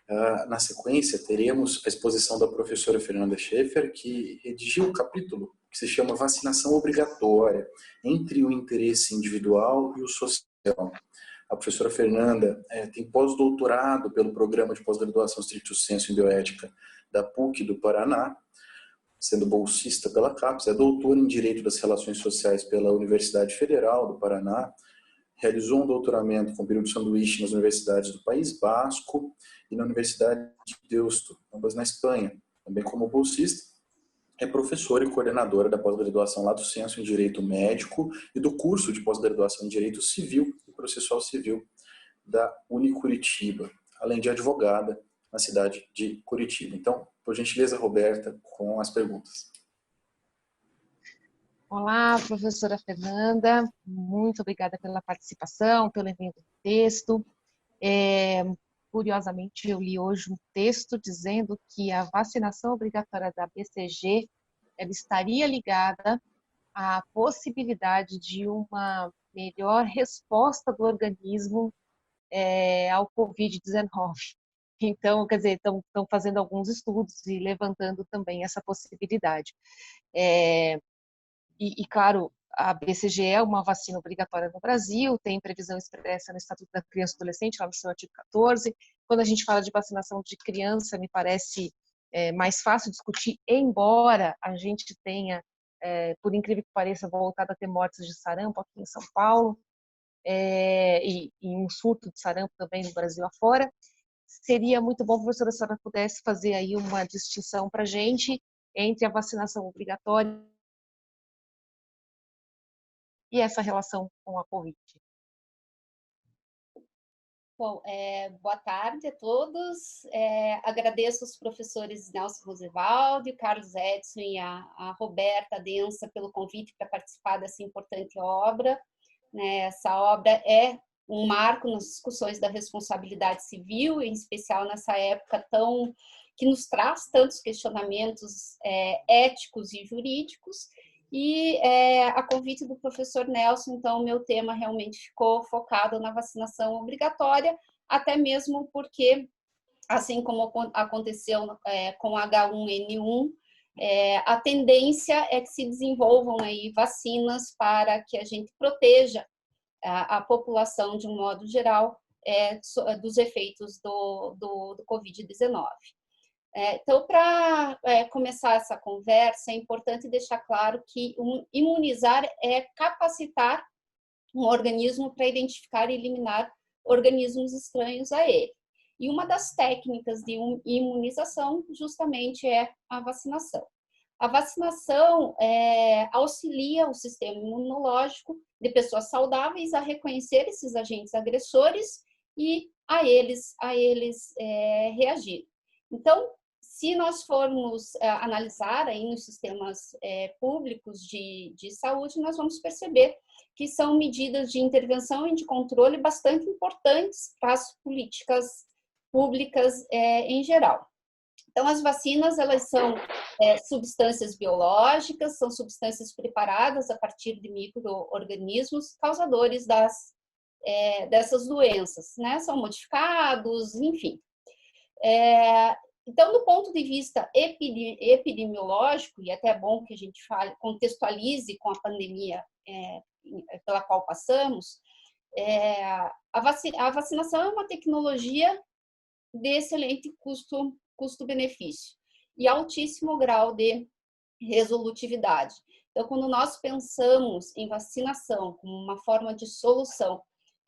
Na sequência, teremos a exposição da professora Fernanda Schaefer, que redigiu um capítulo que se chama Vacinação Obrigatória, entre o interesse individual e o social. A professora Fernanda tem pós-doutorado pelo Programa de Pós-Graduação Stricto Sensu em Bioética da PUC do Paraná, sendo bolsista pela CAPES, é doutora em Direito das Relações Sociais pela Universidade Federal do Paraná, realizou um doutoramento com período sanduíche nas universidades do País Basco e na Universidade de Deusto, ambas na Espanha. Também como bolsista, é professora e coordenadora da pós-graduação Lato Sensu em Direito Médico e do curso de pós-graduação em Direito Civil e Processual Civil da Unicuritiba, além de advogada na cidade de Curitiba. Então, por gentileza, Roberta, com as perguntas. Olá, professora Fernanda, muito obrigada pela participação, pelo envio do texto. Curiosamente, eu li hoje um texto dizendo que a vacinação obrigatória da BCG ela estaria ligada à possibilidade de uma melhor resposta do organismo ao Covid-19. Então, quer dizer, estão fazendo alguns estudos e levantando também essa possibilidade. Claro, a BCG é uma vacina obrigatória no Brasil, tem previsão expressa no Estatuto da Criança e do Adolescente, lá no seu artigo 14. Quando a gente fala de vacinação de criança, me parece mais fácil discutir, embora a gente tenha, por incrível que pareça, voltado a ter mortes de sarampo aqui em São Paulo, e um surto de sarampo também no Brasil afora. Seria muito bom, professora, se a senhora pudesse fazer aí uma distinção para a gente entre a vacinação obrigatória e essa relação com a Covid. Bom, boa tarde a todos. Agradeço aos professores Nelson Roosevelt, Carlos Edson e a Roberta Densa pelo convite para participar dessa importante obra. Essa obra é um marco nas discussões da responsabilidade civil, em especial nessa época que nos traz tantos questionamentos éticos e jurídicos. E a convite do professor Nelson, então, o meu tema realmente ficou focado na vacinação obrigatória, até mesmo porque, assim como aconteceu com H1N1, a tendência é que se desenvolvam aí vacinas para que a gente proteja a população, de um modo geral, dos efeitos do Covid-19. Então, para começar essa conversa, é importante deixar claro que imunizar é capacitar um organismo para identificar e eliminar organismos estranhos a ele. E uma das técnicas de imunização, justamente, é a vacinação. A vacinação auxilia o sistema imunológico de pessoas saudáveis a reconhecer esses agentes agressores e a eles reagir. Então, se nós formos analisar aí nos sistemas públicos de saúde, nós vamos perceber que são medidas de intervenção e de controle bastante importantes para as políticas públicas em geral. Então, as vacinas, elas são substâncias biológicas, são substâncias preparadas a partir de micro-organismos causadores dessas doenças, né? São modificados, enfim. Então, do ponto de vista epidemiológico, e até é bom que a gente contextualize com a pandemia pela qual passamos, a vacinação é uma tecnologia de excelente custo-benefício e altíssimo grau de resolutividade. Então, quando nós pensamos em vacinação como uma forma de solução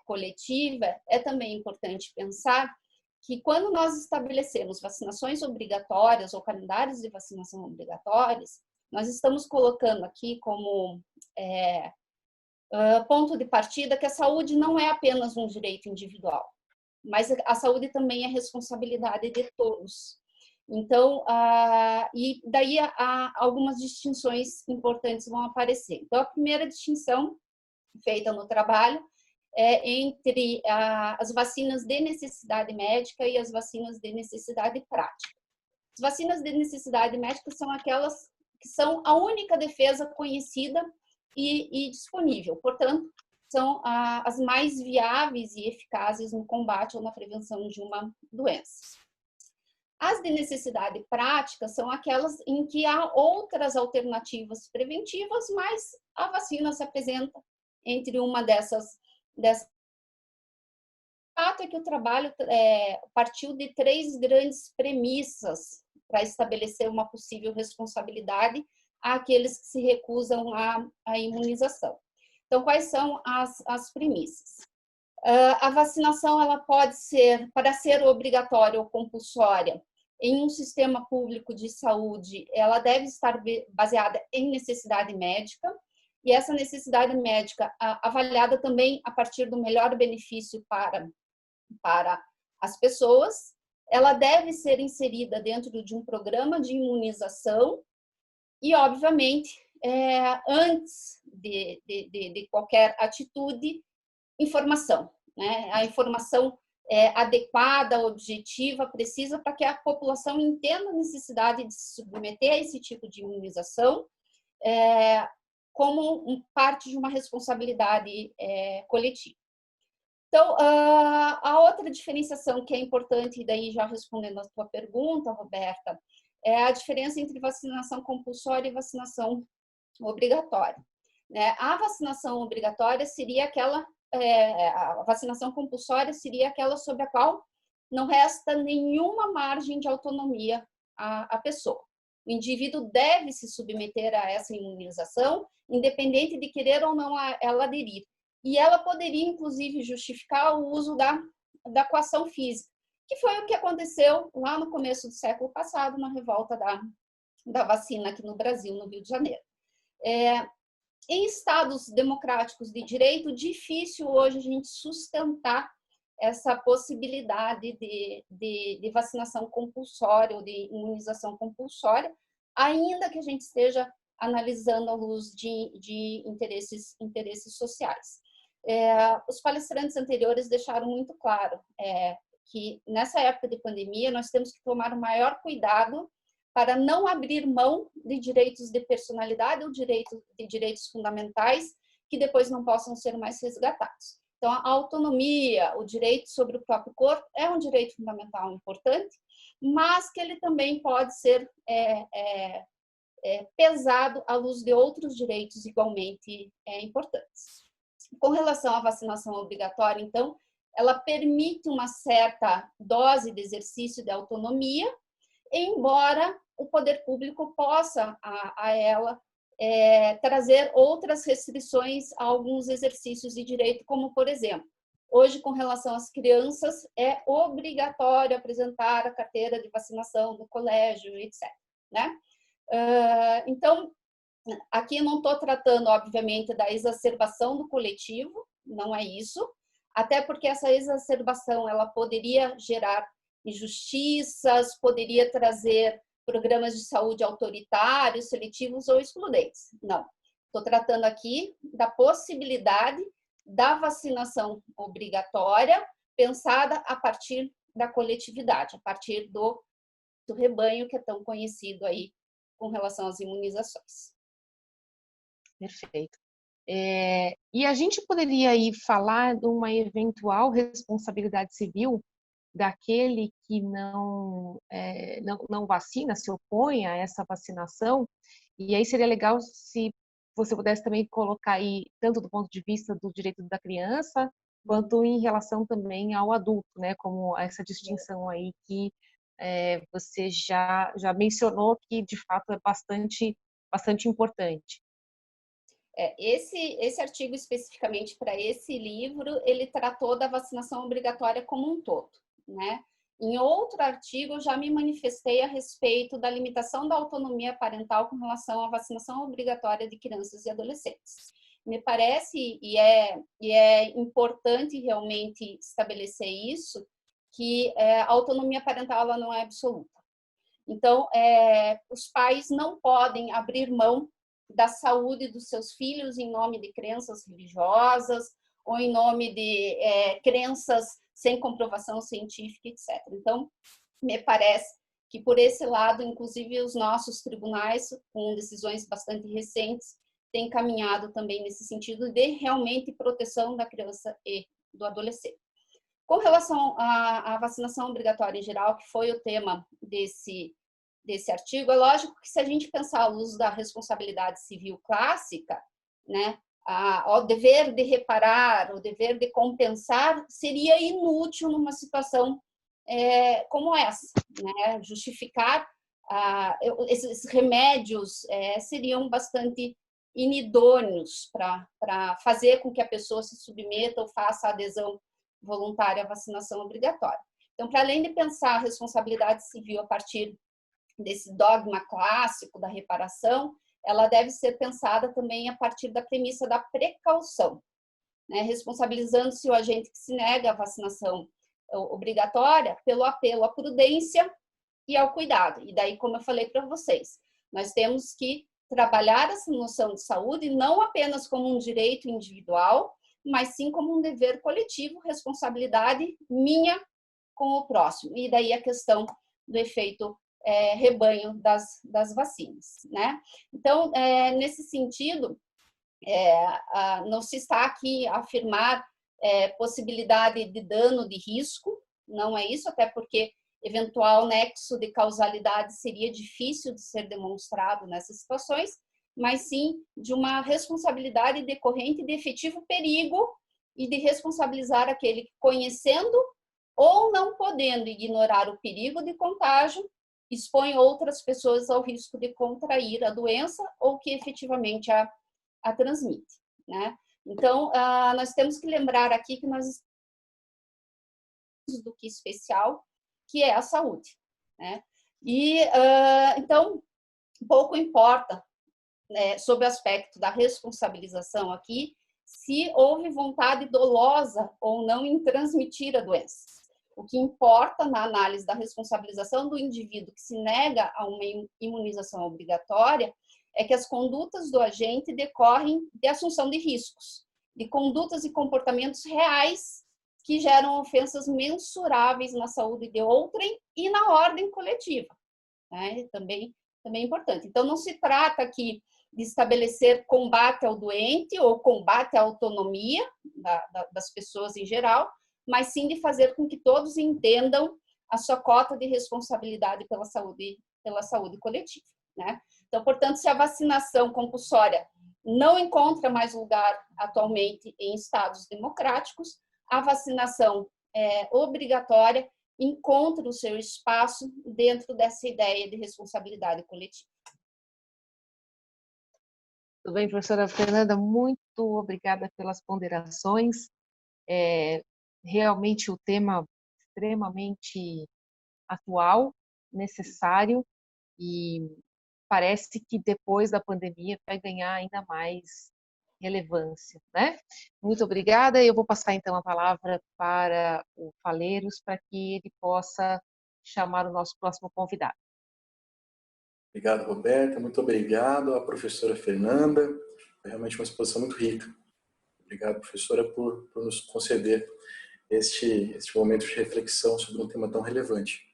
coletiva, é também importante pensar que quando nós estabelecemos vacinações obrigatórias ou calendários de vacinação obrigatórios, nós estamos colocando aqui como ponto de partida que a saúde não é apenas um direito individual, mas a saúde também é responsabilidade de todos. Então, e daí algumas distinções importantes vão aparecer. Então, a primeira distinção feita no trabalho entre as vacinas de necessidade médica e as vacinas de necessidade prática. As vacinas de necessidade médica são aquelas que são a única defesa conhecida e disponível, portanto, são as mais viáveis e eficazes no combate ou na prevenção de uma doença. As de necessidade prática são aquelas em que há outras alternativas preventivas, mas a vacina se apresenta entre uma dessas. O fato é que o trabalho partiu de 3 grandes premissas para estabelecer uma possível responsabilidade àqueles que se recusam à imunização. Então, quais são as premissas? A vacinação ela pode ser, para ser obrigatória ou compulsória, em um sistema público de saúde, ela deve estar baseada em necessidade médica, e essa necessidade médica avaliada também a partir do melhor benefício para as pessoas, ela deve ser inserida dentro de um programa de imunização e, obviamente, antes de qualquer atitude, informação, né? A informação adequada, objetiva, precisa para que a população entenda a necessidade de se submeter a esse tipo de imunização como parte de uma responsabilidade coletiva. Então, a outra diferenciação que é importante, e daí já respondendo a tua pergunta, Roberta, é a diferença entre vacinação compulsória e vacinação obrigatória. A vacinação obrigatória seria aquela, a vacinação compulsória seria aquela sobre a qual não resta nenhuma margem de autonomia à pessoa. O indivíduo deve se submeter a essa imunização, independente de querer ou não ela aderir. E ela poderia, inclusive, justificar o uso da coação física, que foi o que aconteceu lá no começo do século passado, na revolta da vacina aqui no Brasil, no Rio de Janeiro. Em estados democráticos de direito, difícil hoje a gente sustentar essa possibilidade de vacinação compulsória ou de imunização compulsória, ainda que a gente esteja analisando à luz de interesses sociais. Os palestrantes anteriores deixaram muito claro que nessa época de pandemia nós temos que tomar o maior cuidado para não abrir mão de direitos de personalidade ou de direitos fundamentais que depois não possam ser mais resgatados. Então, a autonomia, o direito sobre o próprio corpo é um direito fundamental importante, mas que ele também pode ser pesado à luz de outros direitos igualmente importantes. Com relação à vacinação obrigatória, então, ela permite uma certa dose de exercício de autonomia, embora o poder público possa a ela trazer outras restrições a alguns exercícios de direito, como, por exemplo, hoje, com relação às crianças, é obrigatório apresentar a carteira de vacinação no colégio, etc. Né? Então, aqui eu não estou tratando, obviamente, da exacerbação do coletivo, não é isso, até porque essa exacerbação ela poderia gerar injustiças, poderia trazer programas de saúde autoritários, seletivos ou excludentes. Não, estou tratando aqui da possibilidade da vacinação obrigatória pensada a partir da coletividade, a partir do rebanho que é tão conhecido aí com relação às imunizações. Perfeito. E a gente poderia aí falar de uma eventual responsabilidade civil daquele que não vacina, se opõe a essa vacinação, e aí seria legal se você pudesse também colocar aí, tanto do ponto de vista do direito da criança, quanto em relação também ao adulto, né, como essa distinção aí que você já mencionou que de fato é bastante importante. Esse artigo especificamente para esse livro, ele tratou da vacinação obrigatória como um todo, né? Em outro artigo, eu já me manifestei a respeito da limitação da autonomia parental com relação à vacinação obrigatória de crianças e adolescentes. Me parece, e é importante realmente estabelecer isso, que a autonomia parental ela não é absoluta. Então, os pais não podem abrir mão da saúde dos seus filhos em nome de crenças religiosas ou em nome de crenças sem comprovação científica, etc. Então, me parece que por esse lado, inclusive os nossos tribunais, com decisões bastante recentes, têm caminhado também nesse sentido de realmente proteção da criança e do adolescente. Com relação à vacinação obrigatória em geral, que foi o tema desse artigo. É lógico que se a gente pensar ao uso da responsabilidade civil clássica, né, o dever de reparar, o dever de compensar seria inútil numa situação como essa, né? Justificar esses remédios seriam bastante inidôneos para fazer com que a pessoa se submeta ou faça a adesão voluntária à vacinação obrigatória. Então, para além de pensar a responsabilidade civil a partir desse dogma clássico da reparação, ela deve ser pensada também a partir da premissa da precaução, né? Responsabilizando-se o agente que se nega à vacinação obrigatória pelo apelo à prudência e ao cuidado. E daí, como eu falei para vocês, nós temos que trabalhar essa noção de saúde não apenas como um direito individual, mas sim como um dever coletivo, responsabilidade minha com o próximo. E daí a questão do efeito rebanho das vacinas, né? Então, nesse sentido, não se está aqui a afirmar possibilidade de dano de risco, não é isso, até porque eventual nexo de causalidade seria difícil de ser demonstrado nessas situações, mas sim de uma responsabilidade decorrente de efetivo perigo e de responsabilizar aquele que, conhecendo ou não podendo ignorar o perigo de contágio, expõe outras pessoas ao risco de contrair a doença ou que efetivamente a transmite, né? Então, nós temos que lembrar aqui que nós estamos do que especial, que é a saúde, né? E, então, pouco importa, né, sob o aspecto da responsabilização aqui, se houve vontade dolosa ou não em transmitir a doença. O que importa na análise da responsabilização do indivíduo que se nega a uma imunização obrigatória é que as condutas do agente decorrem de assunção de riscos, de condutas e comportamentos reais que geram ofensas mensuráveis na saúde de outrem e na ordem coletiva, né? Também é importante. Então, não se trata aqui de estabelecer combate ao doente ou combate à autonomia das pessoas em geral, mas sim de fazer com que todos entendam a sua cota de responsabilidade pela saúde coletiva, né? Então, portanto, se a vacinação compulsória não encontra mais lugar atualmente em estados democráticos, a vacinação obrigatória encontra o seu espaço dentro dessa ideia de responsabilidade coletiva. Tudo bem, professora Fernanda, muito obrigada pelas ponderações. Realmente o tema extremamente atual, necessário, e parece que depois da pandemia vai ganhar ainda mais relevância, né? Muito obrigada. Eu vou passar então a palavra para o Faleiros para que ele possa chamar o nosso próximo convidado. Obrigado, Roberta. Muito obrigado à professora Fernanda. Foi realmente uma exposição muito rica. Obrigado, professora, por nos conceder este momento de reflexão sobre um tema tão relevante.